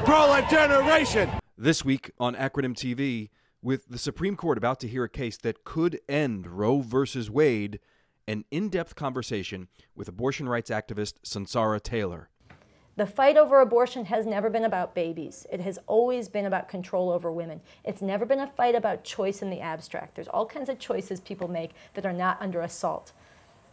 Call a generation! This week on Acronym TV, with the Supreme Court about to hear a case that could end Roe versus Wade, an in-depth conversation with abortion rights activist Sunsara Taylor. The fight over abortion has never been about babies. It has always been about control over women. It's never been a fight about choice in the abstract. There's all kinds of choices people make that are not under assault.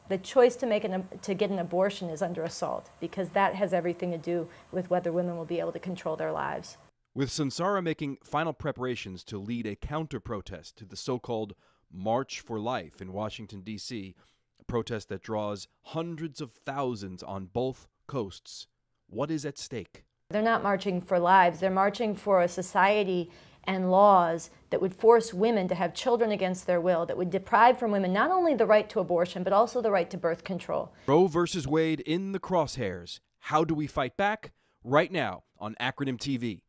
The choice to get an abortion is under assault because that has everything to do with whether women will be able to control their lives. With Sunsara making final preparations to lead a counter-protest to the so-called March for Life in Washington, D.C., a protest that draws hundreds of thousands on both coasts, what is at stake? They're not marching for lives. They're marching for a society and laws that would force women to have children against their will, that would deprive from women not only the right to abortion, but also the right to birth control. Roe versus Wade in the crosshairs. How do we fight back? Right now on Acronym TV.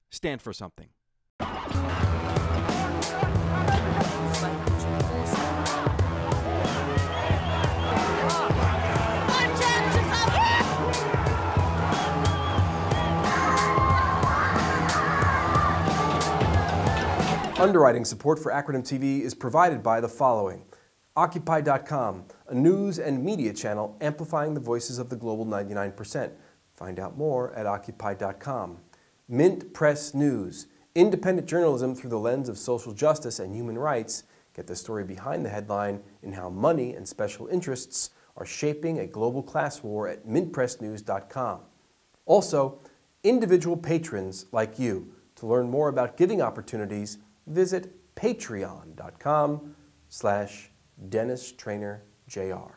Stand for something. Underwriting support for Acronym TV is provided by the following: Occupy.com, a news and media channel amplifying the voices of the global 99%. Find out more at Occupy.com. Mint Press News, independent journalism through the lens of social justice and human rights. Get the story behind the headline and how money and special interests are shaping a global class war at mintpressnews.com. Also, individual patrons like you. To learn more about giving opportunities, visit patreon.com/Dennis Trainor Jr.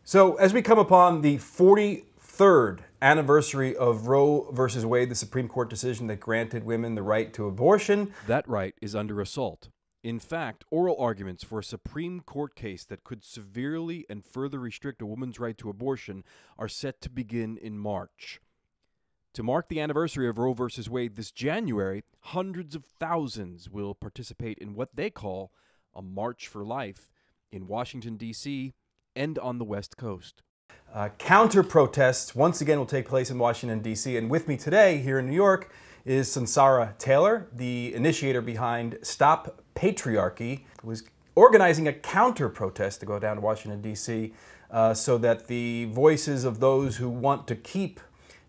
So, as we come upon the 43rd anniversary of Roe versus Wade, the Supreme Court decision that granted women the right to abortion, that right is under assault. In fact, oral arguments for a Supreme Court case that could severely and further restrict a woman's right to abortion are set to begin in March. To mark the anniversary of Roe versus Wade this January, hundreds of thousands will participate in what they call a March for Life in Washington, D.C. and on the West Coast. Counter-protests once again will take place in Washington, D.C. And with me today here in New York is Sunsara Taylor, the initiator behind Stop Patriarchy, who is organizing a counter-protest to go down to Washington, D.C. So that the voices of those who want to keep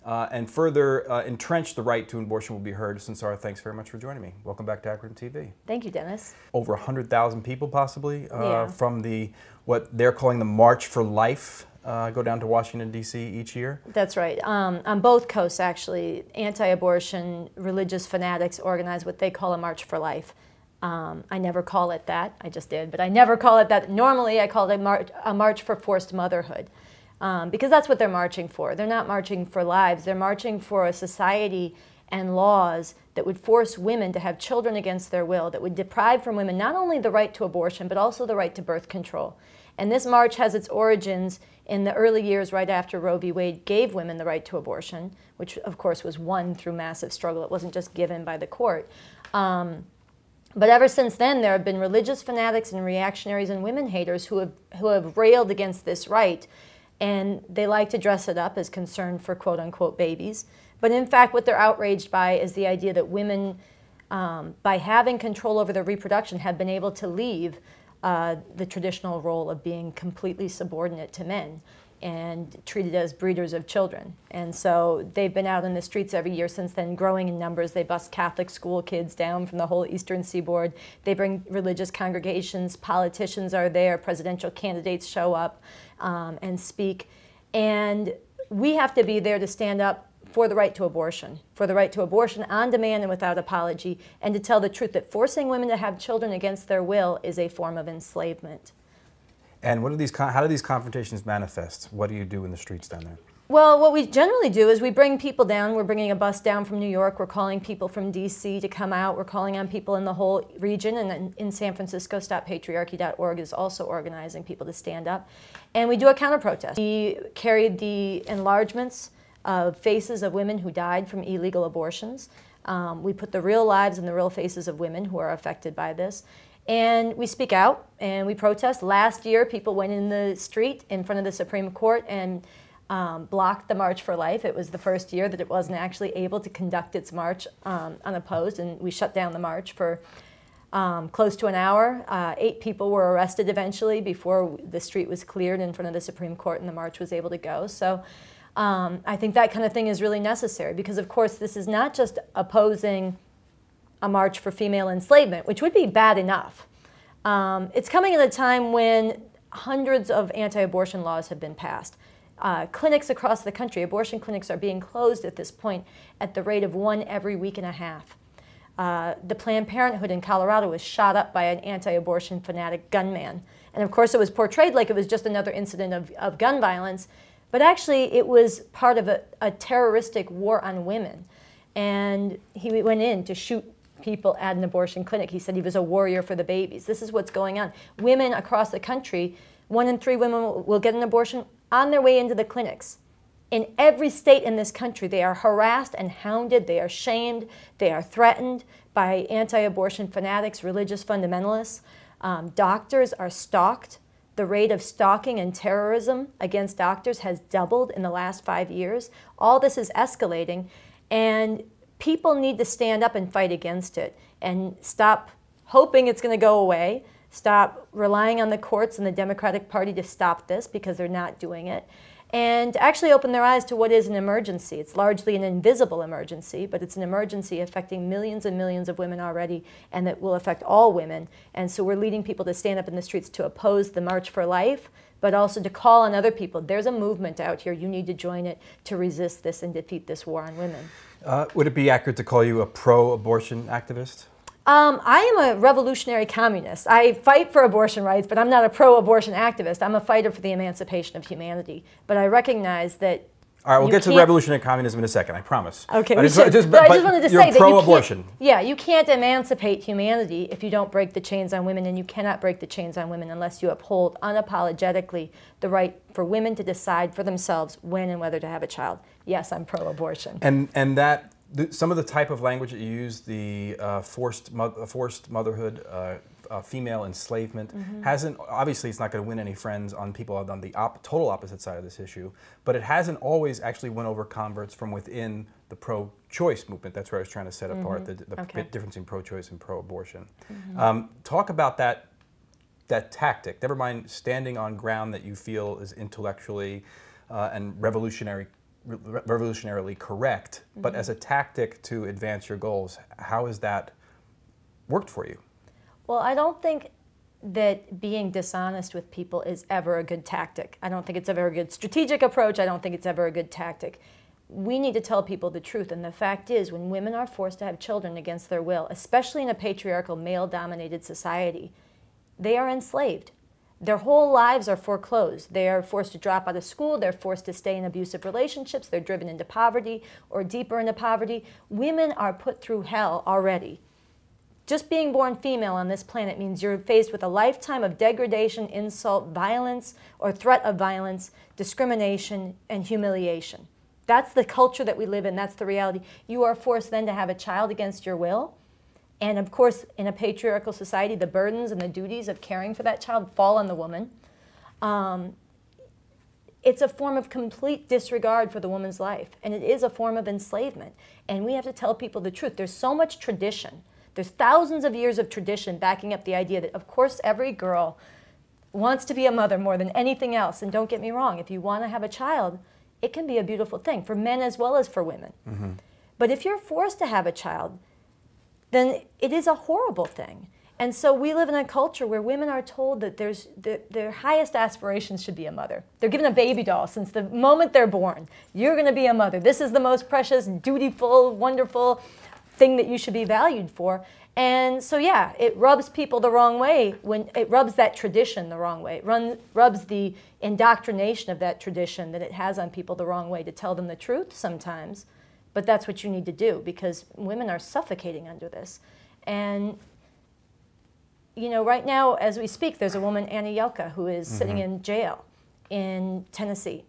and further entrench the right to abortion will be heard. Sunsara, thanks very much for joining me. Welcome back to Acronym TV. Thank you, Dennis. Over 100,000 people possibly from what they're calling the March for Life go down to Washington, D.C. each year? That's right. On both coasts, actually, anti-abortion religious fanatics organize what they call a March for Life. I never call it that. I just did, but I never call it that. Normally, I call it a march for forced motherhood. Because that's what they're marching for. They're not marching for lives. They're marching for a society and laws that would force women to have children against their will, that would deprive from women not only the right to abortion, but also the right to birth control. And this march has its origins in the early years right after Roe v. Wade gave women the right to abortion, which of course was won through massive struggle. It wasn't just given by the court. But ever since then, there have been religious fanatics and reactionaries and women haters who have railed against this right. And they like to dress it up as concern for quote-unquote babies. But in fact, what they're outraged by is the idea that women, by having control over their reproduction, have been able to leave the traditional role of being completely subordinate to men and treated as breeders of children. And so they've been out in the streets every year since then, growing in numbers. They bust Catholic school kids down from the whole eastern seaboard. They bring religious congregations. Politicians are there. Presidential candidates show up and speak. And we have to be there to stand up for the right to abortion on demand and without apology, and to tell the truth that forcing women to have children against their will is a form of enslavement. And how do these confrontations manifest? What do you do in the streets down there? Well, what we generally do is we bring people down. We're bringing a bus down from New York. We're calling people from D.C. to come out. We're calling on people in the whole region. And in San Francisco, stoppatriarchy.org is also organizing people to stand up. And we do a counter-protest. We carried the enlargements of faces of women who died from illegal abortions. We put the real lives and the real faces of women who are affected by this. And we speak out and we protest. Last year, people went in the street in front of the Supreme Court and blocked the March for Life. It was the first year that it wasn't actually able to conduct its march unopposed, and we shut down the march for close to an hour. 8 people were arrested eventually before the street was cleared in front of the Supreme Court and the march was able to go. So I think that kind of thing is really necessary because, of course, this is not just opposing a march for female enslavement, which would be bad enough. It's coming at a time when hundreds of anti-abortion laws have been passed. Clinics across the country, abortion clinics, are being closed at this point at the rate of 1 every week and a half. The Planned Parenthood in Colorado was shot up by an anti-abortion fanatic gunman. And of course it was portrayed like it was just another incident of gun violence, but actually it was part of a terroristic war on women. And he went in to shoot people at an abortion clinic. He said he was a warrior for the babies. This is what's going on. Women across the country, 1 in 3 women will get an abortion on their way into the clinics. In every state in this country, they are harassed and hounded, they are shamed, they are threatened by anti-abortion fanatics, religious fundamentalists. Doctors are stalked. The rate of stalking and terrorism against doctors has doubled in the last 5 years. All this is escalating, and people need to stand up and fight against it and stop hoping it's going to go away, stop relying on the courts and the Democratic Party to stop this because they're not doing it, and actually open their eyes to what is an emergency. It's largely an invisible emergency, but it's an emergency affecting millions and millions of women already, and that will affect all women. And so we're leading people to stand up in the streets to oppose the March for Life, but also to call on other people. There's a movement out here. You need to join it to resist this and defeat this war on women. Would it be accurate to call you a pro-abortion activist? I am a revolutionary communist. I fight for abortion rights, but I'm not a pro-abortion activist. I'm a fighter for the emancipation of humanity. But I recognize that. All right, we'll get to the revolutionary communism in a second, I promise. Okay, I we should. But I just wanted to say that pro-abortion. You can't emancipate humanity if you don't break the chains on women, and you cannot break the chains on women unless you uphold unapologetically the right for women to decide for themselves when and whether to have a child. Yes, I'm pro-abortion. And that. Some of the type of language that you use, the forced motherhood, female enslavement, hasn't, obviously it's not going to win any friends on people on the total opposite side of this issue, but it hasn't always actually won over converts from within the pro-choice movement. That's where I was trying to set apart the difference in pro-choice and pro-abortion. Talk about that tactic, never mind standing on ground that you feel is intellectually and revolutionarily correct, but as a tactic to advance your goals, how has that worked for you? Well, I don't think that being dishonest with people is ever a good tactic. I don't think it's a very good strategic approach. I don't think it's ever a good tactic. We need to tell people the truth, and the fact is, when women are forced to have children against their will, especially in a patriarchal, male-dominated society, they are enslaved. Their whole lives are foreclosed. They are forced to drop out of school. They're forced to stay in abusive relationships. They're driven into poverty or deeper into poverty. Women are put through hell already. Just being born female on this planet means you're faced with a lifetime of degradation, insult, violence, or threat of violence, discrimination, and humiliation. That's the culture that we live in. That's the reality. You are forced then to have a child against your will. And of course, in a patriarchal society, the burdens and the duties of caring for that child fall on the woman. It's a form of complete disregard for the woman's life, and it is a form of enslavement. And we have to tell people the truth. There's so much tradition. There's thousands of years of tradition backing up the idea that, of course, every girl wants to be a mother more than anything else. And don't get me wrong, if you want to have a child, it can be a beautiful thing for men as well as for women. But if you're forced to have a child, then it is a horrible thing. And so we live in a culture where women are told that their highest aspirations should be a mother. They're given a baby doll since the moment they're born. You're going to be a mother. This is the most precious, dutiful, wonderful thing that you should be valued for. And so, yeah, it rubs people the wrong way. When it rubs that tradition the wrong way. It rubs the indoctrination of that tradition that it has on people the wrong way to tell them the truth sometimes. But that's what you need to do, because women are suffocating under this. And, you know, right now, as we speak, there's a woman, Anna Yelka, who is sitting in jail in Tennessee.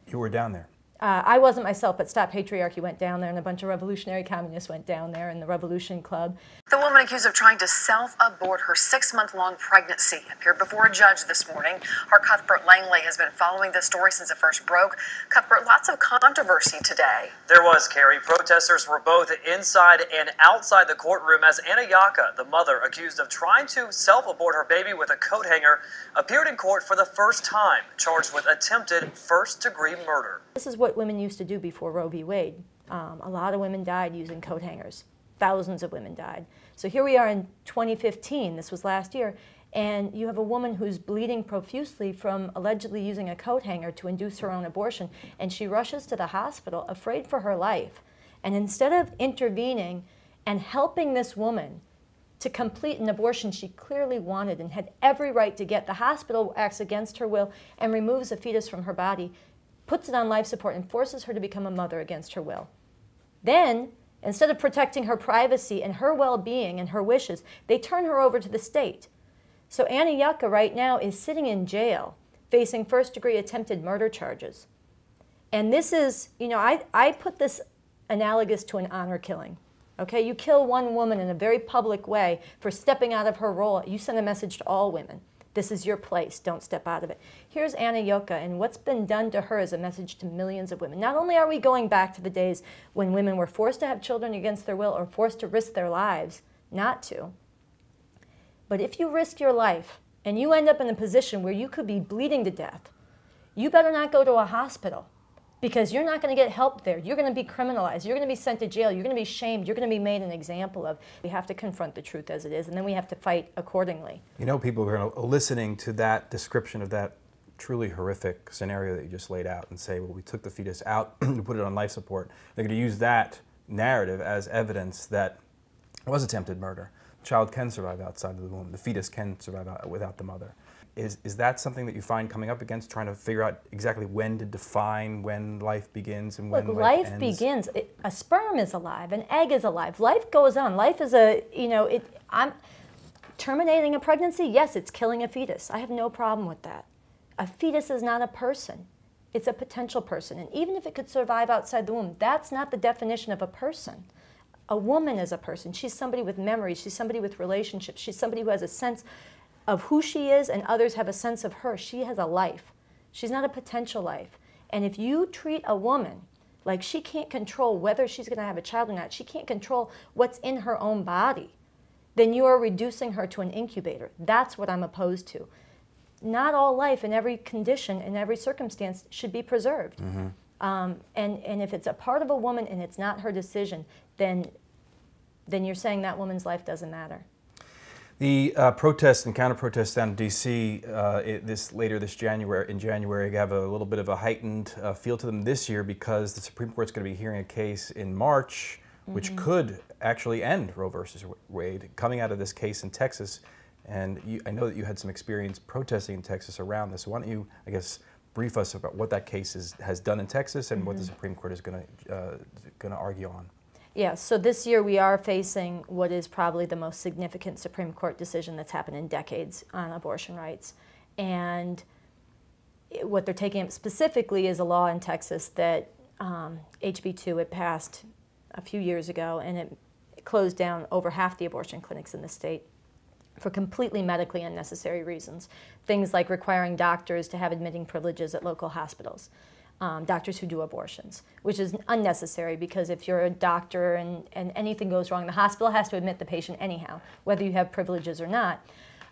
You were down there. I wasn't myself, but Stop Patriarchy went down there, and a bunch of revolutionary communists went down there, and the Revolution Club. The woman accused of trying to self-abort her 6-month-long pregnancy appeared before a judge this morning. Our Cuthbert Langley has been following this story since it first broke. Cuthbert, lots of controversy today. There was, Carrie. Protesters were both inside and outside the courtroom as Anna Yaka, the mother accused of trying to self-abort her baby with a coat hanger, appeared in court for the first time, charged with attempted first-degree murder. This is what women used to do before Roe v. Wade. A lot of women died using coat hangers. Thousands of women died. So here we are in 2015, this was last year, and you have a woman who's bleeding profusely from allegedly using a coat hanger to induce her own abortion, and she rushes to the hospital afraid for her life. And instead of intervening and helping this woman to complete an abortion she clearly wanted and had every right to get, the hospital acts against her will and removes a fetus from her body, puts it on life support, and forces her to become a mother against her will. Then, instead of protecting her privacy and her well-being and her wishes, they turn her over to the state. So Anna Yaka right now is sitting in jail facing first-degree attempted murder charges. And this is, you know, I put this analogous to an honor killing. Okay, you kill one woman in a very public way for stepping out of her role. You send a message to all women. This is your place. Don't step out of it. Here's Anna Yaka, and what's been done to her is a message to millions of women. Not only are we going back to the days when women were forced to have children against their will or forced to risk their lives not to, but if you risk your life and you end up in a position where you could be bleeding to death, you better not go to a hospital, because you're not going to get help there. You're going to be criminalized. You're going to be sent to jail. You're going to be shamed. You're going to be made an example of. We have to confront the truth as it is, and then we have to fight accordingly. You know, people are listening to that description of that truly horrific scenario that you just laid out and say, well, we took the fetus out and put it on life support. They're going to use that narrative as evidence that it was attempted murder. The child can survive outside of the womb. The fetus can survive without the mother. Is that something that you find coming up against, trying to figure out exactly when to define when life begins and when life ends? Life begins. A sperm is alive. An egg is alive. Life goes on. Life is I'm terminating a pregnancy. Yes, it's killing a fetus. I have no problem with that. A fetus is not a person. It's a potential person. And even if it could survive outside the womb, that's not the definition of a person. A woman is a person. She's somebody with memories. She's somebody with relationships. She's somebody who has a sense of who she is, and others have a sense of her. She has a life. She's not a potential life. And if you treat a woman like she can't control whether she's going to have a child or not, she can't control what's in her own body, then you are reducing her to an incubator. That's what I'm opposed to. Not all life in every condition, in every circumstance, should be preserved. Mm-hmm. And if it's a part of a woman and it's not her decision, then you're saying that woman's life doesn't matter. The protests and counter-protests down in D.C. Later this January have a little bit of a heightened feel to them this year because the Supreme Court's going to be hearing a case in March which could actually end Roe versus Wade, coming out of this case in Texas. And I know that you had some experience protesting in Texas around this. So why don't you, I guess, brief us about what that case has done in Texas and what the Supreme Court is going to argue on. Yeah, so this year we are facing what is probably the most significant Supreme Court decision that's happened in decades on abortion rights. And what they're taking up specifically is a law in Texas that HB2, it passed a few years ago, and it closed down over half the abortion clinics in the state for completely medically unnecessary reasons. Things like requiring doctors to have admitting privileges at local hospitals. Doctors who do abortions, which is unnecessary because if you're a doctor and anything goes wrong, the hospital has to admit the patient anyhow, whether you have privileges or not.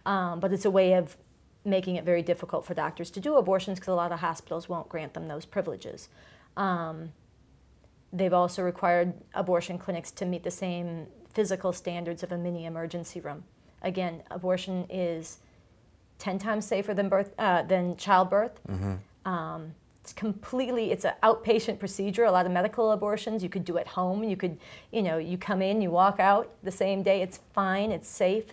But it's a way of making it very difficult for doctors to do abortions because a lot of hospitals won't grant them those privileges. They've also required abortion clinics to meet the same physical standards of a mini emergency room. Again, abortion is 10 times safer than childbirth. Mm-hmm. It's an outpatient procedure. A lot of medical abortions you could do at home. You could, you come in, you walk out the same day. It's fine, it's safe.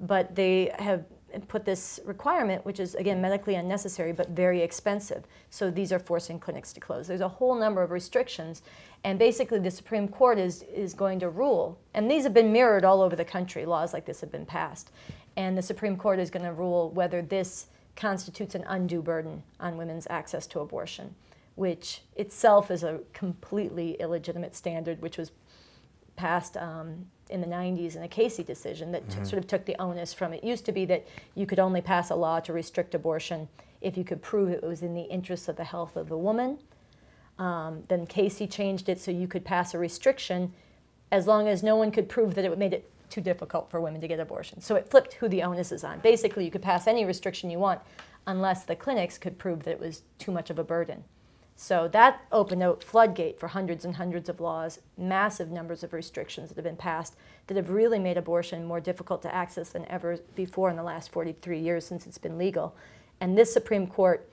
But they have put this requirement, which is, again, medically unnecessary, but very expensive. So these are forcing clinics to close. There's a whole number of restrictions. And basically the Supreme Court is going to rule. And these have been mirrored all over the country. Laws like this have been passed. And the Supreme Court is going to rule whether this constitutes an undue burden on women's access to abortion, which itself is a completely illegitimate standard, which was passed in the 90s in a Casey decision that sort of took the onus from it. It used to be that you could only pass a law to restrict abortion if you could prove it was in the interest of the health of the woman. Then Casey changed it so you could pass a restriction as long as no one could prove that it made it too difficult for women to get abortions. So it flipped who the onus is on. Basically, you could pass any restriction you want unless the clinics could prove that it was too much of a burden. So that opened a floodgate for hundreds and hundreds of laws, massive numbers of restrictions that have been passed that have really made abortion more difficult to access than ever before in the last 43 years since it's been legal. And this Supreme Court,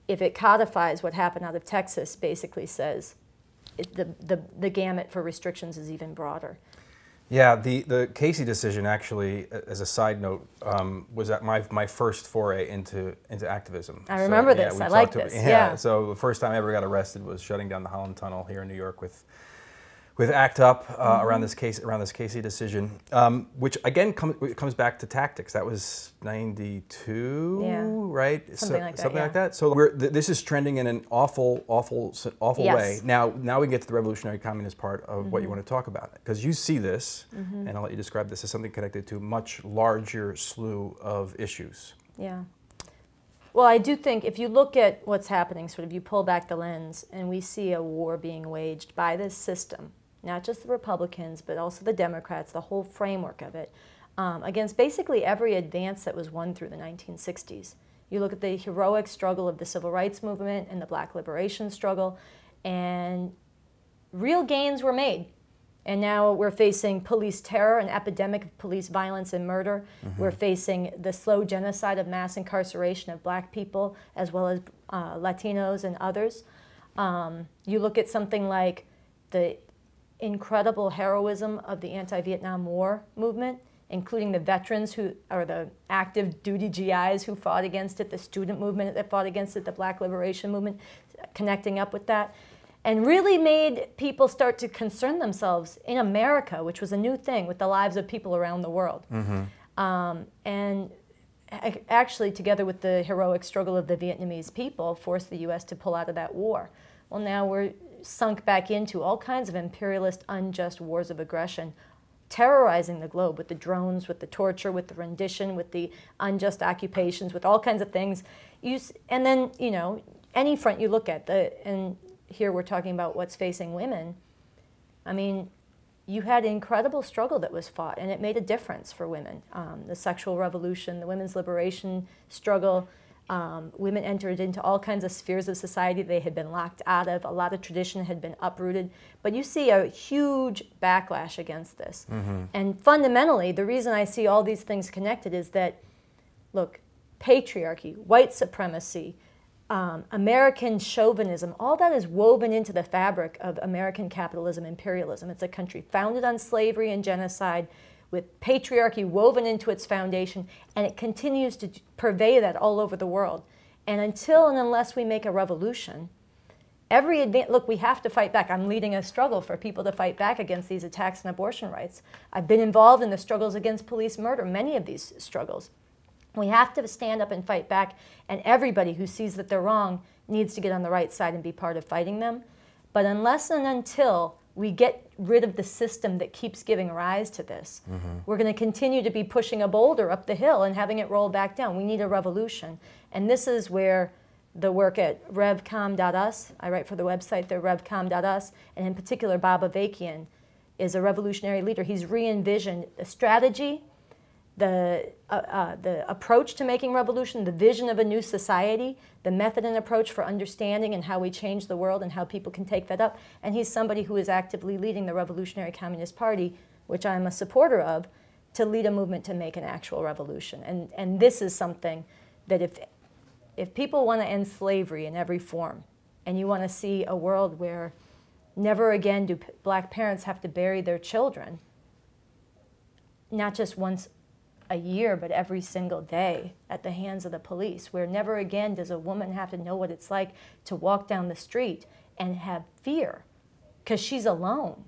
if it codifies what happened out of Texas, basically says the gamut for restrictions is even broader. Yeah, the Casey decision actually, as a side note, was at my first foray into activism. I remember this. I like this. Yeah. So the first time I ever got arrested was shutting down the Holland Tunnel here in New York with ACT UP around this Casey decision, which again comes back to tactics. That was 92, right? Something like that. So this is trending in an awful way. Now we get to the revolutionary communist part of what you want to talk about, because you see this, and I'll let you describe this as something connected to a much larger slew of issues. Yeah. Well, I do think if you look at what's happening, sort of you pull back the lens, and we see a war being waged by this system, not just the Republicans, but also the Democrats, the whole framework of it, against basically every advance that was won through the 1960s. You look at the heroic struggle of the Civil Rights Movement and the Black Liberation struggle, and real gains were made. And now we're facing police terror, an epidemic of police violence and murder. We're facing the slow genocide of mass incarceration of black people, as well as Latinos and others. You look at something like the incredible heroism of the anti-Vietnam War movement, including the veterans who are the active duty GIs who fought against it, the student movement that fought against it, the Black Liberation movement, connecting up with that, and really made people start to concern themselves in America, which was a new thing, with the lives of people around the world. And actually, together with the heroic struggle of the Vietnamese people, forced the U.S. to pull out of that war. Well, now we're sunk back into all kinds of imperialist, unjust wars of aggression, terrorizing the globe with the drones, with the torture, with the rendition, with the unjust occupations, with all kinds of things. And then, you know, any front you look at, and here we're talking about what's facing women, I mean, you had an incredible struggle that was fought, and it made a difference for women. The sexual revolution, the women's liberation struggle, women entered into all kinds of spheres of society they had been locked out of. A lot of tradition had been uprooted. But you see a huge backlash against this. And fundamentally, the reason I see all these things connected is that, look, patriarchy, white supremacy, American chauvinism, all that is woven into the fabric of American capitalism, imperialism. It's a country founded on slavery and genocide, with patriarchy woven into its foundation, and it continues to pervade that all over the world. And until and unless we make a revolution, look, we have to fight back. I'm leading a struggle for people to fight back against these attacks on abortion rights. I've been involved in the struggles against police murder, many of these struggles. We have to stand up and fight back, and everybody who sees that they're wrong needs to get on the right side and be part of fighting them. But unless and until we get rid of the system that keeps giving rise to this, we're going to continue to be pushing a boulder up the hill and having it roll back down. We need a revolution. And this is where the work at revcom.us, I write for the website there, revcom.us, and in particular Bob Avakian is a revolutionary leader. He's re-envisioned a strategy, the approach to making revolution, the vision of a new society, the method and approach for understanding and how we change the world and how people can take that up. And he's somebody who is actively leading the Revolutionary Communist Party, which I'm a supporter of, to lead a movement to make an actual revolution. And this is something that if people want to end slavery in every form, and you want to see a world where never again do black parents have to bury their children, not just once a year, but every single day at the hands of the police, where never again does a woman have to know what it's like to walk down the street and have fear because she's alone.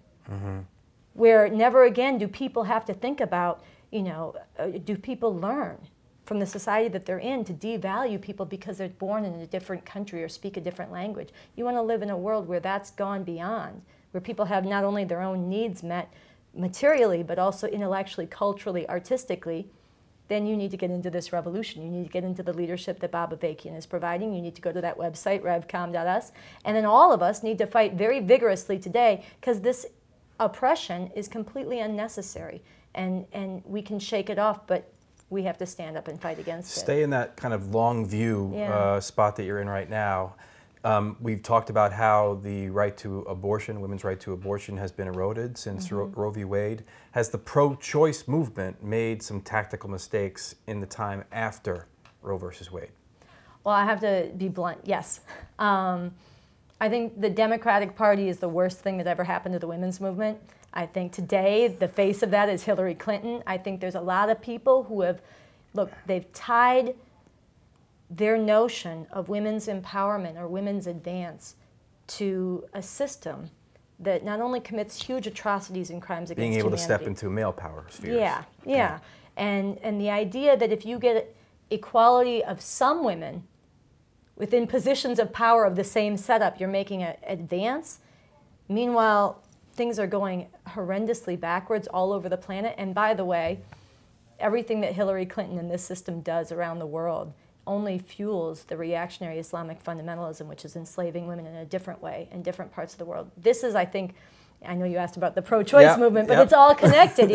Where never again do people have to think about, you know, do people learn from the society that they're in to devalue people because they're born in a different country or speak a different language. You want to live in a world where that's gone beyond, where people have not only their own needs met, materially, but also intellectually, culturally, artistically, then you need to get into this revolution. You need to get into the leadership that Bob Avakian is providing. You need to go to that website, revcom.us. And then all of us need to fight very vigorously today, because this oppression is completely unnecessary. And we can shake it off, but we have to stand up and fight against it. Stay in that kind of long view spot that you're in right now. We've talked about how the right to abortion, women's right to abortion, has been eroded since Roe v. Wade. Has the pro-choice movement made some tactical mistakes in the time after Roe versus Wade? Well, I have to be blunt, yes. I think the Democratic Party is the worst thing that ever happened to the women's movement. I think today the face of that is Hillary Clinton. I think there's a lot of people who have, look, they've tied their notion of women's empowerment or women's advance to a system that not only commits huge atrocities and crimes against humanity. Being able to step into male power spheres. Yeah, yeah. And the idea that if you get equality of some women within positions of power of the same setup, you're making an advance. Meanwhile, things are going horrendously backwards all over the planet. And by the way, everything that Hillary Clinton and this system does around the world only fuels the reactionary Islamic fundamentalism, which is enslaving women in a different way in different parts of the world. This is, I think, I know you asked about the pro-choice movement, but it's all connected.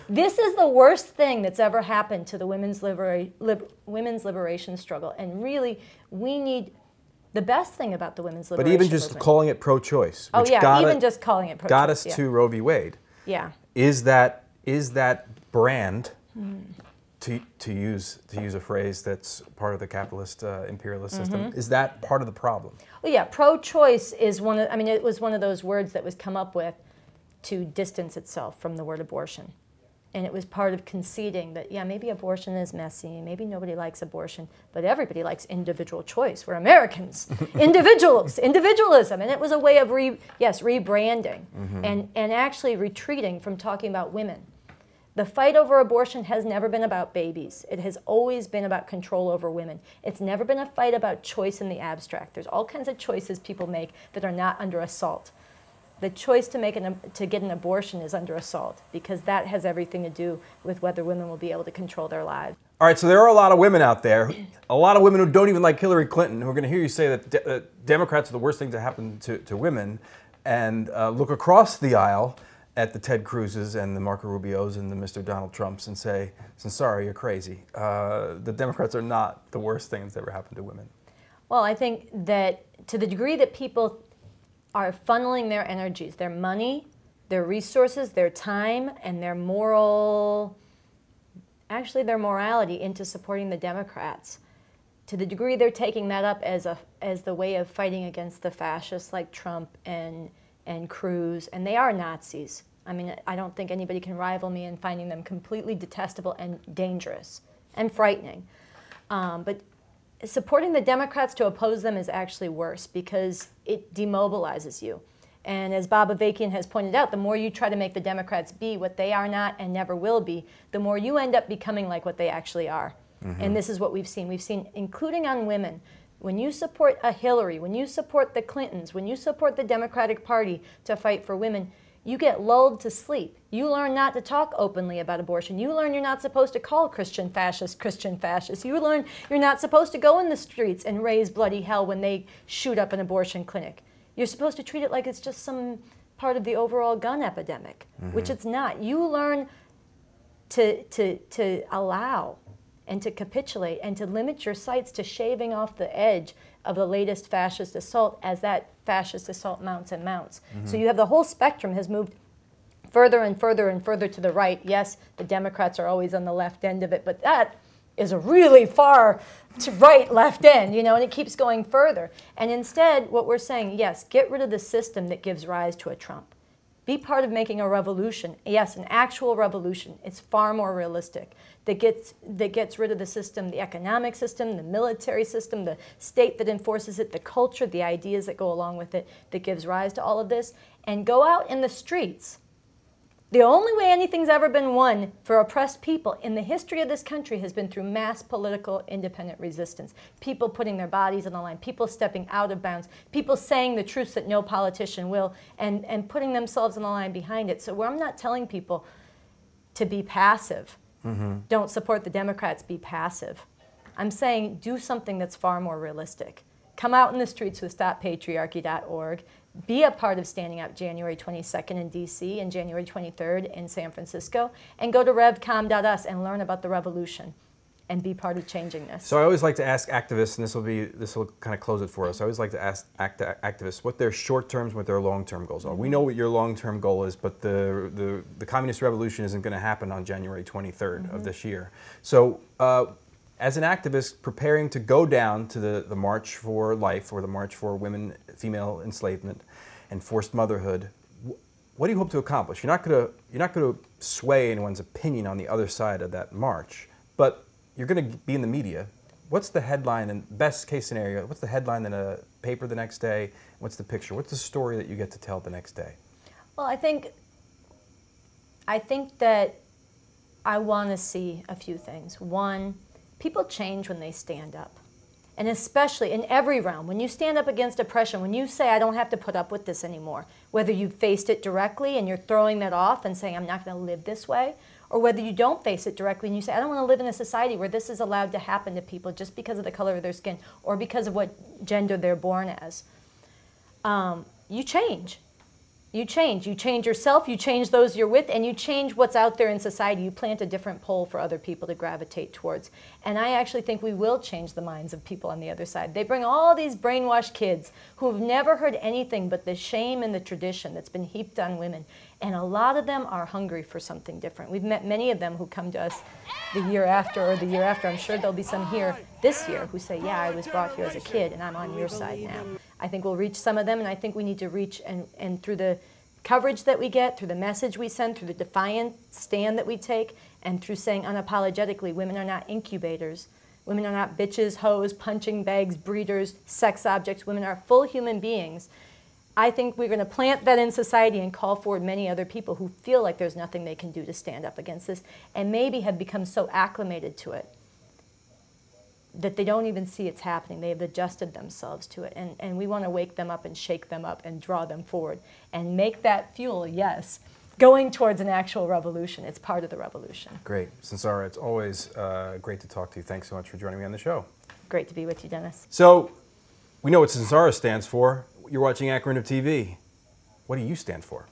This is the worst thing that's ever happened to the women's liberation struggle. And really, we need the best thing about the women's liberation movement. But even just calling it pro-choice, which even just calling it pro-choice, got us to Roe v. Wade. Yeah. Is that brand, to use a phrase that's part of the capitalist imperialist system, is that part of the problem? Well, yeah, pro-choice is one of, I mean, it was one of those words that was come up with to distance itself from the word abortion. And it was part of conceding that, yeah, maybe abortion is messy, maybe nobody likes abortion, but everybody likes individual choice. We're Americans. Individualism. And it was a way of, rebranding and actually retreating from talking about women. The fight over abortion has never been about babies. It has always been about control over women. It's never been a fight about choice in the abstract. There's all kinds of choices people make that are not under assault. The choice to get an abortion is under assault, because that has everything to do with whether women will be able to control their lives. All right, so there are a lot of women out there, a lot of women who don't even like Hillary Clinton, who are going to hear you say that Democrats are the worst thing to happen to women, and look across the aisle at the Ted Cruzes and the Marco Rubios and the Mr. Donald Trumps and say, Sunsara, you're crazy. The Democrats are not the worst thing that's ever happened to women. Well, I think that to the degree that people are funneling their energies, their money, their resources, their time, and their morality into supporting the Democrats, to the degree they're taking that up as the way of fighting against the fascists like Trump and Cruz, and they are Nazis. I mean, I don't think anybody can rival me in finding them completely detestable and dangerous and frightening. But supporting the Democrats to oppose them is actually worse, because it demobilizes you. And as Bob Avakian has pointed out, the more you try to make the Democrats be what they are not and never will be, the more you end up becoming like what they actually are. And this is what we've seen. We've seen, including on women, when you support a Hillary, when you support the Clintons, when you support the Democratic Party to fight for women, you get lulled to sleep. You learn not to talk openly about abortion. You learn you're not supposed to call Christian fascists. You learn you're not supposed to go in the streets and raise bloody hell when they shoot up an abortion clinic. You're supposed to treat it like it's just some part of the overall gun epidemic, which it's not. You learn to allow and to capitulate and to limit your sights to shaving off the edge of the latest fascist assault as that fascist assault mounts and mounts. So you have the whole spectrum has moved further and further and further to the right. Yes, the Democrats are always on the left end of it, but that is a really far to right left end, and it keeps going further. And instead, what we're saying, yes, get rid of the system that gives rise to a Trump. Be part of making a revolution. Yes, an actual revolution. It's far more realistic. That gets rid of the system, the economic system, the military system, the state that enforces it, the culture, the ideas that go along with it, that gives rise to all of this, and go out in the streets. The only way anything's ever been won for oppressed people in the history of this country has been through mass political independent resistance. People putting their bodies on the line, people stepping out of bounds, people saying the truths that no politician will, and putting themselves on the line behind it. So I'm not telling people to be passive. Don't support the Democrats, be passive. I'm saying do something that's far more realistic. Come out in the streets with stoppatriarchy.org. Be a part of Standing Up January 22nd in D.C. and January 23rd in San Francisco. And go to revcom.us and learn about the revolution and be part of changing this. So I always like to ask activists, and this will kind of close it for us. I always like to ask activists what their short-term and what their long-term goals are. We know what your long-term goal is, but the communist revolution isn't going to happen on January 23rd of this year. So as an activist preparing to go down to the March for Life or the March for Women, Female Enslavement and Forced Motherhood, what do you hope to accomplish? You're not going to sway anyone's opinion on the other side of that march, but you're going to be in the media. What's the headline, and best case scenario, what's the headline in a paper the next day? What's the picture? What's the story that you get to tell the next day? Well, I think that I want to see a few things. One, people change when they stand up. And especially in every realm, when you stand up against oppression, when you say, I don't have to put up with this anymore, whether you've faced it directly and you're throwing that off and saying, I'm not going to live this way, or whether you don't face it directly and you say, I don't want to live in a society where this is allowed to happen to people just because of the color of their skin or because of what gender they're born as. You change. You change. You change yourself, you change those you're with, and you change what's out there in society. You plant a different pole for other people to gravitate towards. And I actually think we will change the minds of people on the other side. They bring all these brainwashed kids who have never heard anything but the shame and the tradition that's been heaped on women. And a lot of them are hungry for something different. We've met many of them who come to us the year after or the year after. I'm sure there'll be some here this year who say, yeah, I was brought here as a kid and I'm on your side now. I think we'll reach some of them, and I think we need to reach, and through the coverage that we get, through the message we send, through the defiant stand that we take, and through saying unapologetically, women are not incubators. Women are not bitches, hoes, punching bags, breeders, sex objects. Women are full human beings. I think we're going to plant that in society and call forward many other people who feel like there's nothing they can do to stand up against this, and maybe have become so acclimated to it that they don't even see it's happening. They've adjusted themselves to it. And we want to wake them up and shake them up and draw them forward and make that fuel, yes, going towards an actual revolution. It's part of the revolution. Great. Sunsara, it's always great to talk to you. Thanks so much for joining me on the show. Great to be with you, Dennis. So, we know what Sunsara stands for. You're watching Acronym TV. What do you stand for?